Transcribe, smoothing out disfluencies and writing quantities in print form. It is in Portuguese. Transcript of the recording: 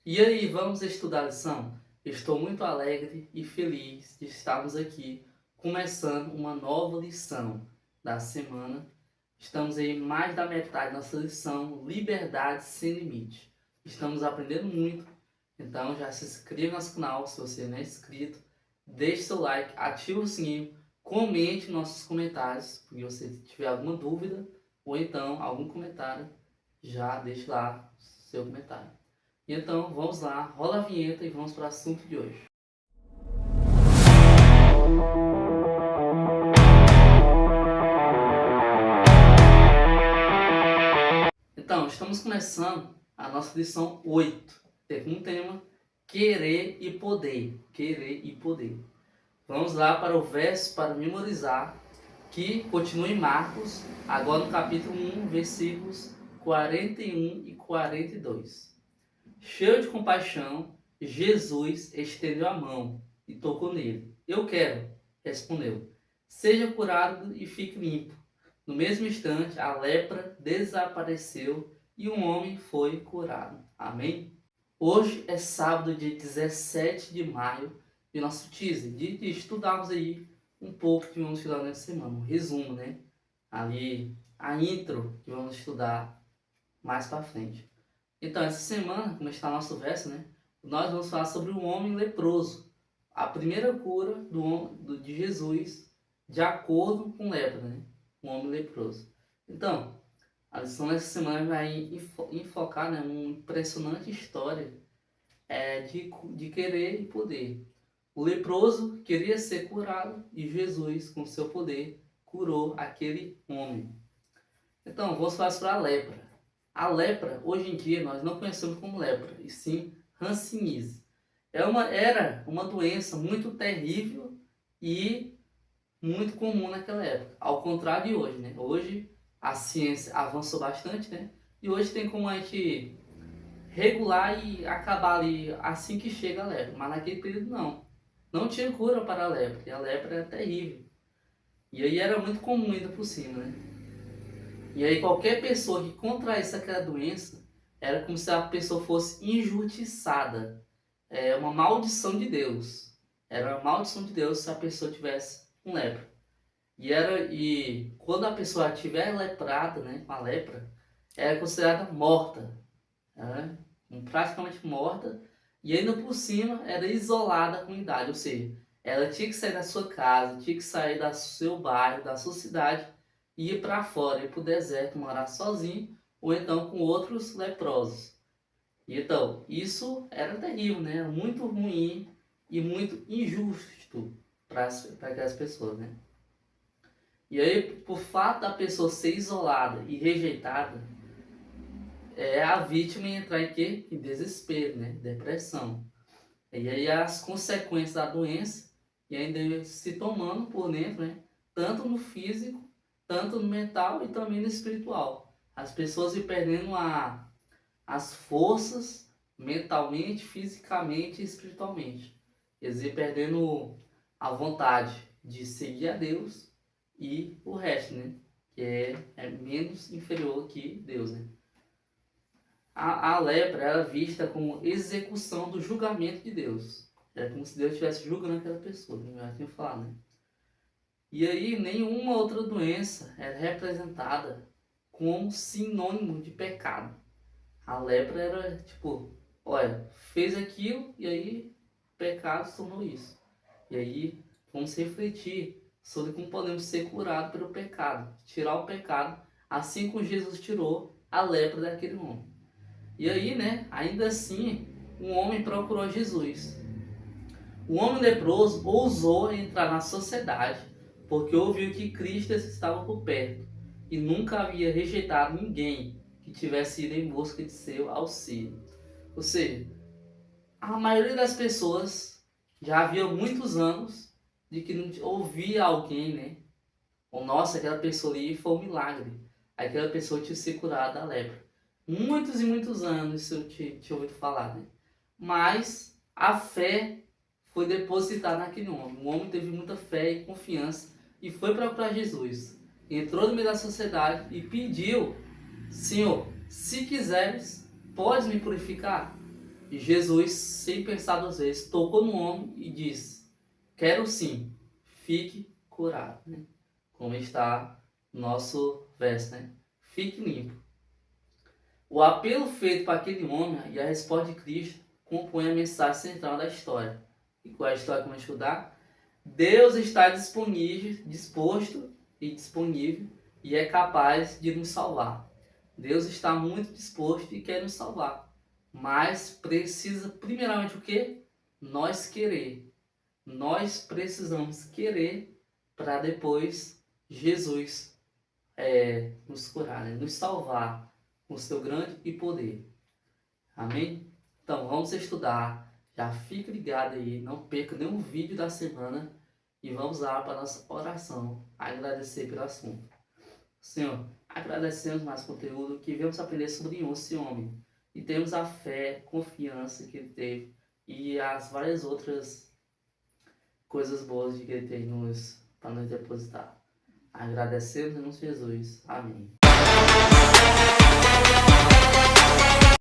E aí, vamos estudar a lição? Estou muito alegre e feliz de estarmos aqui começando uma nova lição da semana. Estamos aí mais da metade da nossa lição, Liberdade Sem Limite. Estamos aprendendo muito, então já se inscreva no nosso canal se você não é inscrito. Deixe seu like, ative o sininho, comente nossos comentários, se você tiver alguma dúvida ou então algum comentário, já deixe lá seu comentário. Então, vamos lá, rola a vinheta e vamos para o assunto de hoje. Então, estamos começando a nossa lição 8, com o tema Querer e Poder. Querer e Poder. Vamos lá para o verso para memorizar, que continua em Marcos, agora no capítulo 1, versículos 41 e 42. Cheio de compaixão, Jesus estendeu a mão e tocou nele. Eu quero, respondeu. Seja curado e fique limpo. No mesmo instante, a lepra desapareceu e um homem foi curado. Amém? Hoje é sábado, dia 17 de maio, e nosso teaser de estudarmos aí um pouco que vamos estudar nessa semana. Um resumo, né? Ali, a intro que vamos estudar mais para frente. Então, essa semana, como está nosso verso, né? Nós vamos falar sobre o homem leproso. A primeira cura de Jesus de acordo com lepra, né? Um homem leproso. Então, a lição dessa semana vai enfocar, né, uma impressionante história de querer e poder. O leproso queria ser curado e Jesus, com seu poder, curou aquele homem. Então, vamos falar sobre a lepra. A lepra, hoje em dia, nós não conhecemos como lepra, e sim hanseníase. Era uma doença muito terrível e muito comum naquela época, ao contrário de hoje, né? Hoje a ciência avançou bastante, né? E hoje tem como a gente regular e acabar ali assim que chega a lepra, mas naquele período não. Não tinha cura para a lepra, e a lepra era terrível. E aí era muito comum ainda por cima, né? E aí qualquer pessoa que contraísse aquela doença era como se a pessoa fosse injustiçada. É uma maldição de Deus. Era uma maldição de Deus se a pessoa tivesse com lepra. E quando a pessoa estiver leprada, né, com a lepra, era considerada morta, né, praticamente morta, e ainda por cima era isolada da comunidade, ou seja, ela tinha que sair da sua casa, tinha que sair do seu bairro, da sua cidade, e ir para fora, ir para o deserto, morar sozinho, ou então com outros leprosos. E então, isso era terrível, né? Era muito ruim e muito injusto para aquelas pessoas, né? E aí, por fato da pessoa ser isolada e rejeitada, a vítima ia entrar em quê? Em desespero, né? Depressão. E aí as consequências da doença e ainda se tomando por dentro, né? Tanto no físico, tanto no mental e também no espiritual. As pessoas iam perdendo as forças mentalmente, fisicamente e espiritualmente. Eles iam perdendo a vontade de seguir a Deus e o resto, né? Que é menos inferior que Deus, né? A lepra era vista como execução do julgamento de Deus. Era como se Deus estivesse julgando aquela pessoa, como eu já tinha falado, né? E aí nenhuma outra doença era representada como sinônimo de pecado. A lepra era tipo, olha, fez aquilo e aí pecado se tornou isso. E aí vamos refletir sobre como podemos ser curados pelo pecado, tirar o pecado, assim como Jesus tirou a lepra daquele homem. E aí, né, ainda assim, um homem procurou Jesus. O homem leproso ousou entrar na sociedade porque ouviu que Cristo estava por perto e nunca havia rejeitado ninguém que tivesse ido em busca de seu auxílio. Ou seja, a maioria das pessoas já havia muitos anos de que não ouvia alguém, né? Ou nossa, aquela pessoa ali foi um milagre. Aquela pessoa tinha se curado da lepra. Muitos e muitos anos isso eu tinha ouvido falar, né? Mas a fé foi depositada naquele homem. O homem teve muita fé e confiança e foi procurar Jesus. Entrou no meio da sociedade e pediu: Senhor, se quiseres, podes me purificar? E Jesus, sem pensar duas vezes, tocou no homem e disse: quero sim, fique curado. Né? Como está no nosso verso, né? Fique limpo. O apelo feito para aquele homem e a resposta de Cristo compõem a mensagem central da história. E qual é a história que vamos estudar? Deus está disposto e disponível e é capaz de nos salvar. Deus está muito disposto e quer nos salvar. Mas precisa primeiramente o quê? Nós querer. Nós precisamos querer para depois Jesus nos curar, né? Nos salvar com seu grande e poder. Amém? Então vamos estudar. Já fique ligado aí, não perca nenhum vídeo da semana e vamos lá para a nossa oração, agradecer pelo assunto. Senhor, agradecemos mais conteúdo que viemos aprender sobre esse homem e temos a fé, confiança que ele teve e as várias outras coisas boas que ele tem para nos depositar. Agradecemos em nome de Jesus. Amém.